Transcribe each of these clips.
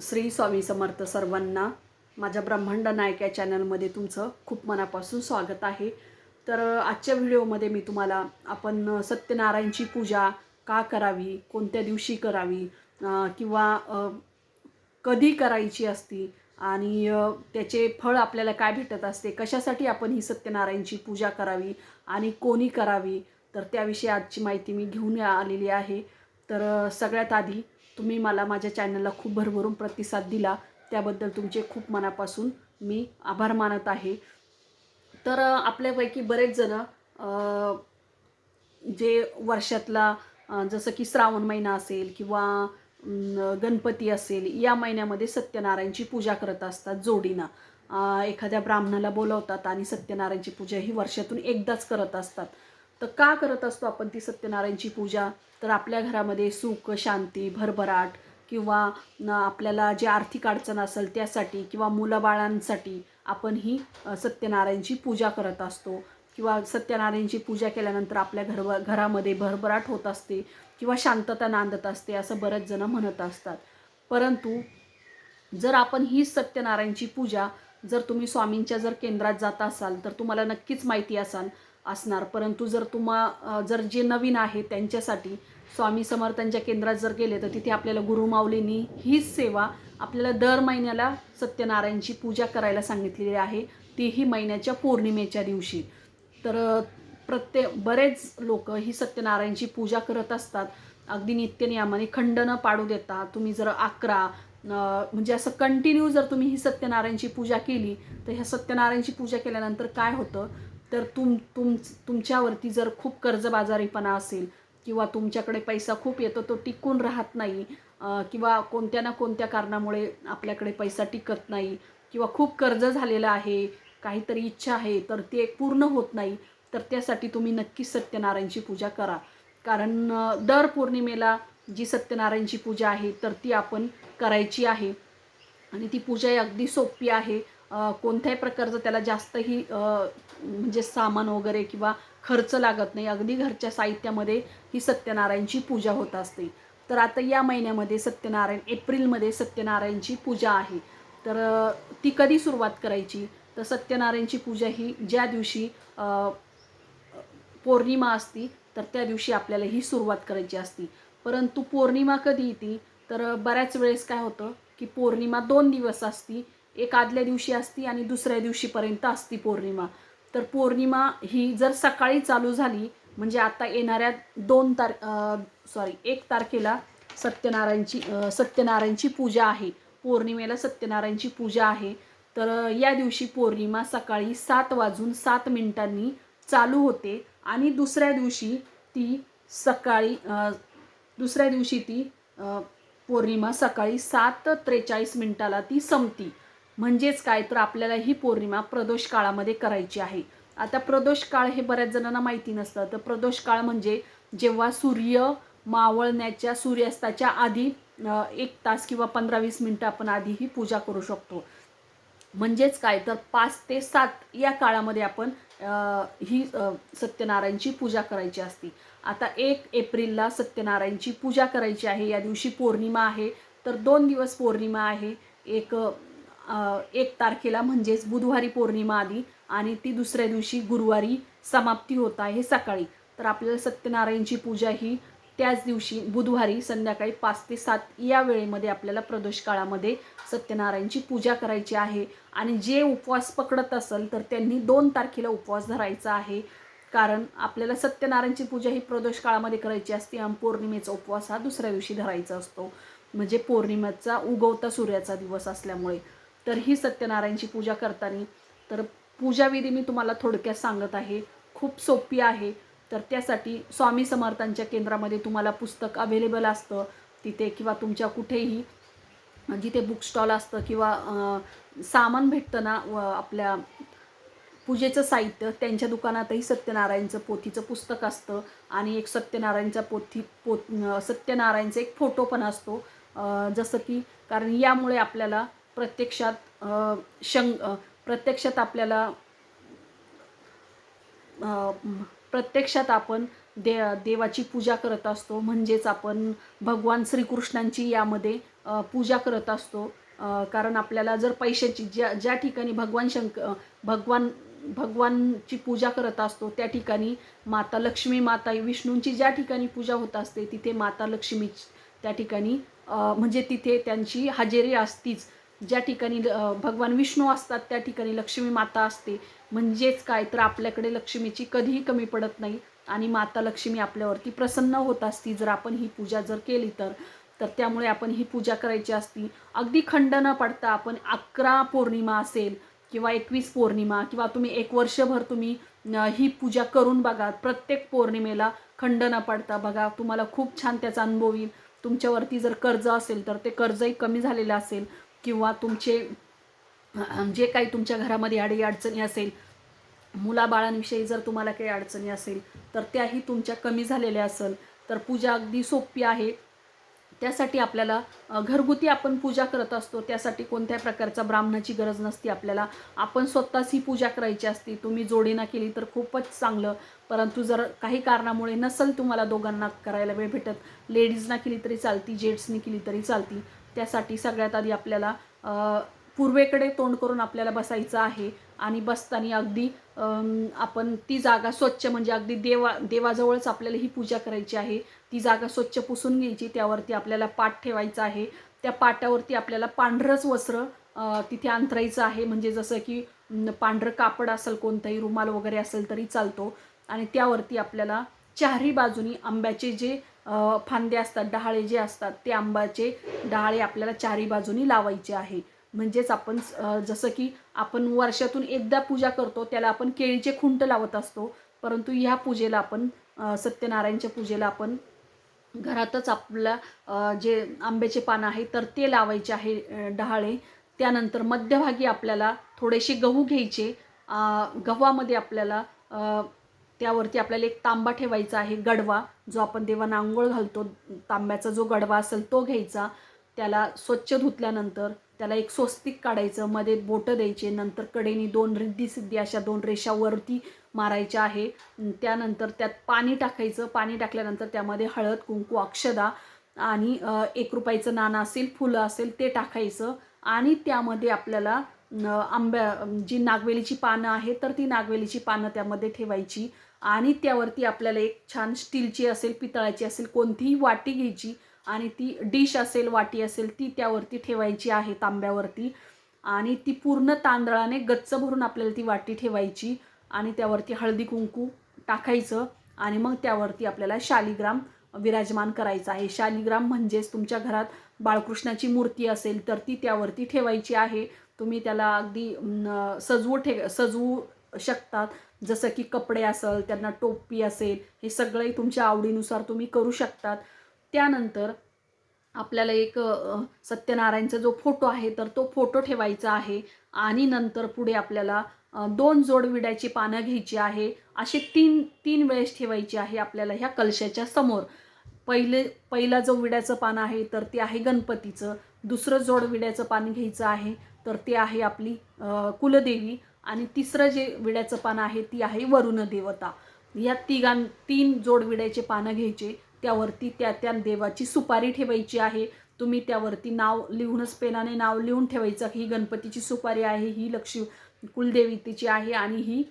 श्री स्वामी समर्थ सर्वांना माझ्या ब्रह्मांड नायक या चॅनलमध्ये तुमचं खूप मनापासून स्वागत आहे। तर आजच्या व्हिडिओमध्ये मी तुम्हाला आपण सत्यनारायणची पूजा का करावी, कोणत्या दिवशी करावी किंवा कधी करायची असती आणि त्याचे फळ आपल्याला काय भेटत असते, कशासाठी आपण ही सत्यनारायणची पूजा करावी आणि कोणी करावी, तर त्याविषयी आजची माहिती मी घेऊन आलेली आहे। तर सगळ्यात आधी तुम्ही मला माझ्या चॅनलला खूप भरभरून प्रतिसाद दिला, त्याबद्दल तुमचे खूप मनापासून मी आभार मानत आहे। तर आपल्यापैकी बरेच जण जे वर्षातला जसं की श्रावण महिना असेल किंवा गणपती असेल, या महिन्यामध्ये सत्यनारायणची पूजा करत असतात जोडीनं। एखाद्या ब्राह्मणाला बोलवतात आणि सत्यनारायणची पूजा ही वर्षातून एकदाच करत असतात। तर का करत असतो आपण ती सत्यनारायणची पूजा? तर आपल्या घरामध्ये सुख शांती भरभराट किंवा आपल्याला जे आर्थिक अडचण असेल त्यासाठी किंवा मुलाबाळांसाठी आपण ही सत्यनारायणची पूजा करत असतो। किंवा सत्यनारायणची पूजा केल्यानंतर आपल्या घरामध्ये भरभराट होत असते किंवा शांतता नांदत असते असं बरेच जण म्हणत असतात। परंतु जर आपण ही सत्यनारायणची पूजा जर तुम्ही स्वामींच्या जर केंद्रात जात असाल तर तुम्हाला नक्कीच माहिती असणार। परंतु जर जे नवीन आहे त्यांच्यासाठी स्वामी समर्थांच्या केंद्रात जर गेले तर तिथे आपल्याला गुरुमाऊलींनी हीच सेवा आपल्याला दर महिन्याला सत्यनारायणची पूजा करायला सांगितलेली आहे, तीही महिन्याच्या पौर्णिमेच्या दिवशी। तर बरेच लोक ही सत्यनारायणची पूजा करत असतात, अगदी नित्यनियमाने खंड न पाडू देता। तुम्ही जर 11 म्हणजे असं कंटिन्यू जर तुम्ही ही सत्यनारायणची पूजा केली तर ह्या सत्यनारायणची पूजा केल्यानंतर काय होतं, तर तुमच्यावरती जर खूप कर्जबाजारीपणा असेल किंवा तुमच्याकडे पैसा खूप येतो तो टिकून राहत नाही, किंवा कोणत्या ना कोणत्या कारणामुळे आपल्याकडे पैसा टिकत नाही किंवा खूप कर्ज झालेलं आहे, काहीतरी इच्छा आहे तर ते पूर्ण होत नाही, तर त्यासाठी तुम्ही नक्कीच सत्यनारायणची पूजा करा। कारण दर पौर्णिमेला जी सत्यनारायणची पूजा आहे तर ती आपण करायची आहे आणि ती पूजा ही अगदी सोपी आहे। कोणत्याही प्रकारचं त्याला जास्तही म्हणजे सामान वगैरे किंवा खर्च लागत नाही, अगदी घरच्या साहित्यामध्ये ही सत्यनारायणची पूजा होत असते। तर आता या महिन्यामध्ये एप्रिलमध्ये सत्यनारायणची पूजा आहे। तर ती कधी सुरुवात करायची? तर सत्यनारायणची पूजा ही ज्या दिवशी पौर्णिमा असती तर त्या दिवशी आपल्याला ही सुरुवात करायची असती। परंतु पौर्णिमा कधी येते, तर बऱ्याच वेळेस काय होतं की पौर्णिमा 2 दिवस असती, एक आदल्या दिवशी असती आणि दुसऱ्या दिवशीपर्यंत असती पौर्णिमा। तर पौर्णिमा ही जर सकाळी चालू झाली म्हणजे आता येणाऱ्या 1 तारखेला सत्यनारायणची पूजा आहे, पौर्णिमेला सत्यनारायणची पूजा आहे। तर या दिवशी पौर्णिमा सकाळी 7:07 चालू होते आणि दुसऱ्या दिवशी ती पौर्णिमा सकाळी 7:43 ती संपती। म्हणजेच काय, तर आपल्याला ही पौर्णिमा प्रदोष काळामध्ये करायची आहे। आता प्रदोष काळ हे बऱ्याच जणांना माहिती नसतं। तर प्रदोष काळ म्हणजे जेव्हा सूर्यास्ताच्या आधी 1 तास किंवा 15-20 मिनिटं आपण आधी ही पूजा करू शकतो। म्हणजेच काय, तर 5 ते 7 या काळामध्ये आपण ही सत्यनारायणची पूजा करायची असते। आता 1 एप्रिलला सत्यनारायणची पूजा करायची आहे, या दिवशी पौर्णिमा आहे। तर 2 दिवस पौर्णिमा आहे, 1 तारखेला म्हणजेच बुधवारी पौर्णिमा आली आणि ती दुसऱ्या दिवशी गुरुवारी समाप्ती होत आहे सकाळी। तर आपल्याला सत्यनारायणची पूजा ही त्याच दिवशी बुधवारी संध्याकाळी 5 ते 7 या वेळेमध्ये आपल्याला प्रदोष काळामध्ये सत्यनारायणची पूजा करायची आहे। आणि जे उपवास पकडत असेल तर त्यांनी 2 तारखेला उपवास धरायचा आहे, कारण आपल्याला सत्यनारायणची पूजा ही प्रदोष काळामध्ये करायची असते आणि पौर्णिमेचा उपवास हा दुसऱ्या दिवशी धरायचा असतो, म्हणजे पौर्णिमेचा उगवता सूर्याचा दिवस असल्यामुळे। तर ही सत्यनारायणची पूजा करताना तर पूजाविधी मी तुम्हाला थोडक्यात सांगत आहे, खूप सोपी आहे। तर त्यासाठी स्वामी समर्थांच्या केंद्रामध्ये तुम्हाला पुस्तक अवेलेबल असतं तिथे, किंवा तुमच्या कुठेही जिथे बुक स्टॉल असतं किंवा सामान भेटतं ना आपल्या पूजेचं साहित्य, त्यांच्या दुकानातही सत्यनारायणचं पोथीचं पुस्तक असतं आणि एक सत्यनारायणचा एक फोटो पण असतो। जसं की, कारण यामुळे आपल्याला प्रत्यक्षात आपल्याला प्रत्यक्षात आपण देवाची पूजा करत असतो, म्हणजेच आपण भगवान श्रीकृष्णांची यामध्ये पूजा करत असतो. कारण आपल्याला जर पैशाची ज्या ज्या ठिकाणी भगवान भगवानची पूजा करत असतो त्या ठिकाणी माता लक्ष्मी, माता विष्णूंची ज्या ठिकाणी पूजा होत असते तिथे माता लक्ष्मी त्या ठिकाणी म्हणजे तिथे त्यांची हजेरी असतीच. ज्या ठिकाणी भगवान विष्णू असतात त्या ठिकाणी लक्ष्मी माता असते. म्हणजेच काय तर आपल्याकडे लक्ष्मीची कधीही कमी पडत नाही आणि माता लक्ष्मी आपल्यावरती प्रसन्न होत असती जर आपण ही पूजा जर केली तर. तर त्यामुळे आपण ही पूजा करायची असती. अगदी खंड न पडता आपण 11 पौर्णिमा असेल किंवा 21 पौर्णिमा किंवा तुम्ही 1 वर्षभर तुम्ही ही पूजा करून बघा. प्रत्येक पौर्णिमेला खंड न पडता बघा. तुम्हाला खूप छान त्याचा अनुभव येईल. तुमच्यावरती जर कर्ज असेल तर ते कर्जही कमी झालेलं असेल किंवा तुमचे जे काही तुमच्या घरामध्ये अडीअडचणी असेल, मुलाबाळांविषयी जर तुम्हाला काही अडचणी असेल तर त्याही तुमच्या कमी झालेल्या असेल. तर पूजा अगदी सोपी आहे. त्यासाठी आपल्याला घरगुती आपण पूजा करत असतो. त्यासाठी कोणत्याही प्रकारचा ब्राह्मणाची गरज नसते आपल्याला. आपण स्वतःच ही पूजा करायची असते. तुम्ही जोडीनं केली तर खूपच चांगलं. परंतु जर काही कारणामुळे नसेल तुम्हाला दोघांना करायला वेळ भेटत, लेडीजना केली तरी चालती, जेंट्सनी केली तरी चालती. त्यासाठी सगळ्यात आधी आपल्याला पूर्वेकडे तोंड करून आपल्याला बसायचं आहे आणि बसताना अगदी आपण ती जागा स्वच्छ म्हणजे अगदी देवाजवळच आपल्याला ही पूजा करायची आहे. ती जागा स्वच्छ पुसून घ्यायची. त्यावरती आपल्याला पाट ठेवायचा आहे. त्या पाटावरती आपल्याला पांढरंच वस्त्र तिथे अंथरायचं आहे. म्हणजे जसं की पांढरं कापड असेल, कोणताही रुमाल वगैरे असेल तरी चालतो. आणि त्यावरती आपल्याला चारही बाजूनी आंब्याचे जे फांदे असतात, डहाळे जे असतात, ते आंब्याचे डहाळे आपल्याला चारही बाजूनी लावायचे आहे. म्हणजेच आपण जसं की आपण वर्षातून एकदा पूजा करतो त्याला आपण केळीचे खुंट लावत असतो. परंतु ह्या पूजेला आपण सत्यनारायणच्या पूजेला आपण घरातच आपल्या जे आंब्याचे पानं आहे तर ते लावायचे आहे डहाळे. त्यानंतर मध्यभागी आपल्याला थोडेसे गहू घ्यायचे. गव्हामध्ये आपल्याला त्यावरती आपल्याला एक तांबा ठेवायचा आहे, गडवा, जो आपण देवांना अंघोळ घालतो. तांब्याचा जो गडवा असेल तो घ्यायचा. त्याला स्वच्छ धुतल्यानंतर त्याला एक स्वस्तिक काढायचं, मध्ये बोटं द्यायचे, नंतर कडेनी 2 रिद्धी-सिद्धी अशा 2 रेषा वरती मारायच्या आहे. त्यानंतर त्यात पाणी टाकायचं. पाणी टाकल्यानंतर त्यामध्ये हळद, कुंकू, अक्षदा आणि 1 रुपयाचं नाणं असेल, फुलं असेल ते टाकायचं आणि त्यामध्ये आपल्याला जी नागवेलीची पानं आहेत तर ती नागवेलीची पानं त्यामध्ये ठेवायची आणि त्यावरती आपल्याला एक छान स्टीलची असेल, पितळाची असेल, कोणतीही वाटी घ्यायची आणि ती डिश असेल, वाटी असेल ती त्यावरती ठेवायची आहे तांब्यावरती आणि ती पूर्ण तांदळाने गच्च भरून आपल्याला ती वाटी ठेवायची आणि त्यावरती हळदी कुंकू टाकायचं आणि मग त्यावरती आपल्याला शालिग्राम विराजमान करायचा आहे. शालिग्राम म्हणजेच तुमच्या घरात बाळकृष्णाची मूर्ती असेल तर ती त्यावरती ठेवायची आहे. तुम्ही त्याला अगदी सजवू शकतात. जसं की कपडे असेल, त्यांना टोपी असेल, हे सगळंही तुमच्या आवडीनुसार तुम्ही करू शकतात. त्यानंतर आपल्याला एक सत्यनारायणचा जो फोटो आहे तर तो फोटो ठेवायचा आहे आणि नंतर पुढे आपल्याला 2 जोड विड्याची पानं घ्यायची आहे. असे 3 वेळेस ठेवायची आहे आपल्याला ह्या कलशाच्या समोर. पहिला जो विड्याचं पान आहे तर ते आहे गणपतीचं. दुसरं जोड विड्याचं पान घ्यायचं आहे तर ते आहे आपली कुलदेवी आणि तिसरं जे विड्याचं पान आहे ती आहे वरुण देवता. या 3 जोड विड्याचे पानं घ्यायचे. त्यावरती त्या देवाची सुपारी ठेवायची आहे. तुम्ही त्यावरती नाव लिहूनच पेनाने नाव लिहून ठेवायचं. ही गणपतीची सुपारी आहे, ही लक्ष्मी कुलदेवतेची आहे आणि ही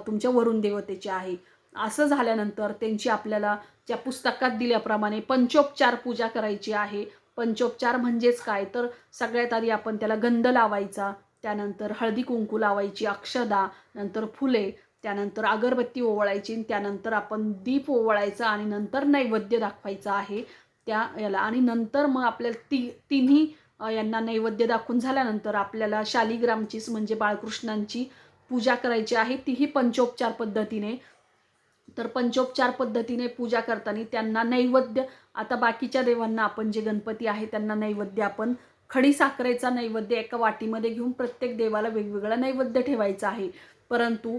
तुमच्या वरुण देवतेची आहे. असं झाल्यानंतर त्यांची आपल्याला त्या पुस्तकात दिल्याप्रमाणे पंचोपचार पूजा करायची आहे. पंचोपचार म्हणजेच काय तर सगळ्यात आधी आपण त्याला गंध लावायचा, त्यानंतर हळदी कुंकू लावायची, अक्षदा, नंतर फुले, त्यानंतर अगरबत्ती ओवाळायची, त्यानंतर आपण दीप ओवाळायचा आणि नंतर नैवेद्य दाखवायचा आहे त्या याला आणि नंतर मग आपल्याला तिन्ही यांना नैवेद्य दाखवून झाल्यानंतर आपल्याला शालिग्रामचीच म्हणजे बाळकृष्णांची पूजा करायची आहे, तीही पंचोपचार पद्धतीने. तर पंचोपचार पद्धतीने पूजा करताना त्यांना नैवेद्य, आता बाकीच्या देवांना आपण जे गणपती आहे त्यांना नैवेद्य आपण खडी साखरेचा नैवेद्य एका वाटीमध्ये घेऊन प्रत्येक देवाला वेगवेगळा नैवेद्य ठेवायचा आहे. परंतु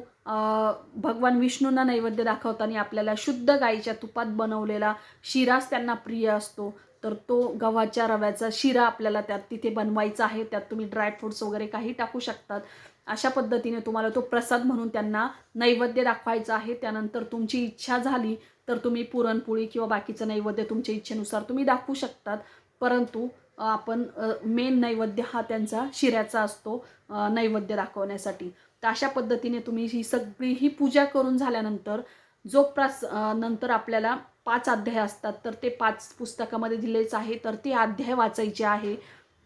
भगवान विष्णूंना नैवेद्य दाखवताना आपल्याला शुद्ध गाईच्या तुपात बनवलेला शिराच त्यांना प्रिय असतो. तर तो गव्हाच्या रव्याचा शिरा आपल्याला त्यात तिथे बनवायचा आहे. त्यात तुम्ही ड्रायफ्रुट्स वगैरे काही टाकू शकतात. अशा पद्धतीने तुम्हाला तो प्रसाद म्हणून त्यांना नैवेद्य दाखवायचा आहे. त्यानंतर तुमची इच्छा झाली तर तुम्ही पुरणपोळी किंवा बाकीचं नैवेद्य तुमच्या इच्छेनुसार तुम्ही दाखवू शकतात. परंतु आपण मेन नैवेद्य हा त्यांचा शिऱ्याचा असतो नैवेद्य दाखवण्यासाठी. तर अशा पद्धतीने तुम्ही ही सगळी ही पूजा करून झाल्यानंतर नंतर आपल्याला 5 अध्याय असतात, तर ते 5 पुस्तकामध्ये दिलेच आहे, तर ते अध्याय वाचायचे आहे.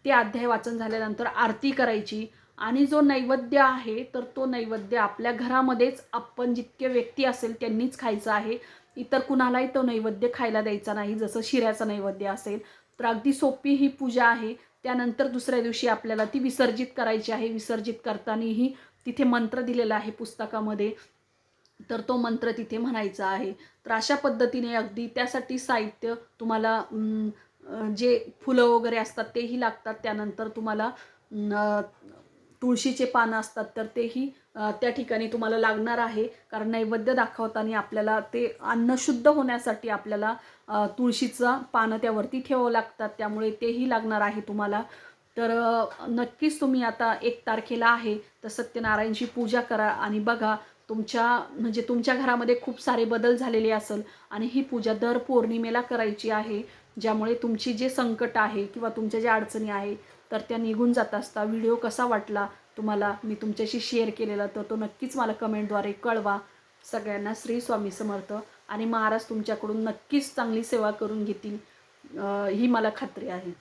ते अध्याय वाचन झाल्यानंतर आरती करायची आणि जो नैवेद्य आहे तर तो नैवेद्य आपल्या घरामध्येच आपण जितके व्यक्ती असेल त्यांनीच खायचा आहे. इतर कुणालाही तो नैवेद्य खायला द्यायचा नाही. जसं शिऱ्याचा नैवेद्य असेल तर अगदी सोपी ही पूजा आहे. त्यानंतर दुसऱ्या दिवशी आपल्याला ती विसर्जित करायची आहे. विसर्जित करतानाही तिथे मंत्र दिलेला आहे पुस्तकामध्ये, तर तो मंत्र तिथे म्हणायचा आहे. तर अशा पद्धतीने अगदी त्यासाठी साहित्य तुम्हाला जे फुलं वगैरे असतात तेही लागतात. त्यानंतर तुम्हाला तुळशीचे पानं असतात तर तेही त्या ठिकाणी तुम्हाला लागणार आहे. कारण नैवेद्य दाखवताना आपल्याला ते अन्न शुद्ध होण्यासाठी आपल्याला तुळशीचं पानं त्यावरती ठेवावं लागतात. त्यामुळे तेही लागणार आहे तुम्हाला. तर नक्कीच तुम्ही आता 1 तारखेला आहे तर सत्यनारायणची पूजा करा आणि बघा तुमच्या घरामध्ये खूप सारे बदल झालेले असेल आणि ही पूजा दर पौर्णिमेला करायची आहे. ज्यामुळे तुमची जे संकट आहे किंवा तुमच्या ज्या अडचणी आहे तर त्या निघून जात असतात. व्हिडिओ कसा वाटला तुम्हाला, मी तुमच्याशी शेअर केलेला, तर तो नक्कीच मला कमेंटद्वारे कळवा. सगळ्यांना श्री स्वामी समर्थ आणि महाराज तुमच्याकडून नक्कीच चांगली सेवा करून घेतील ही मला खात्री आहे.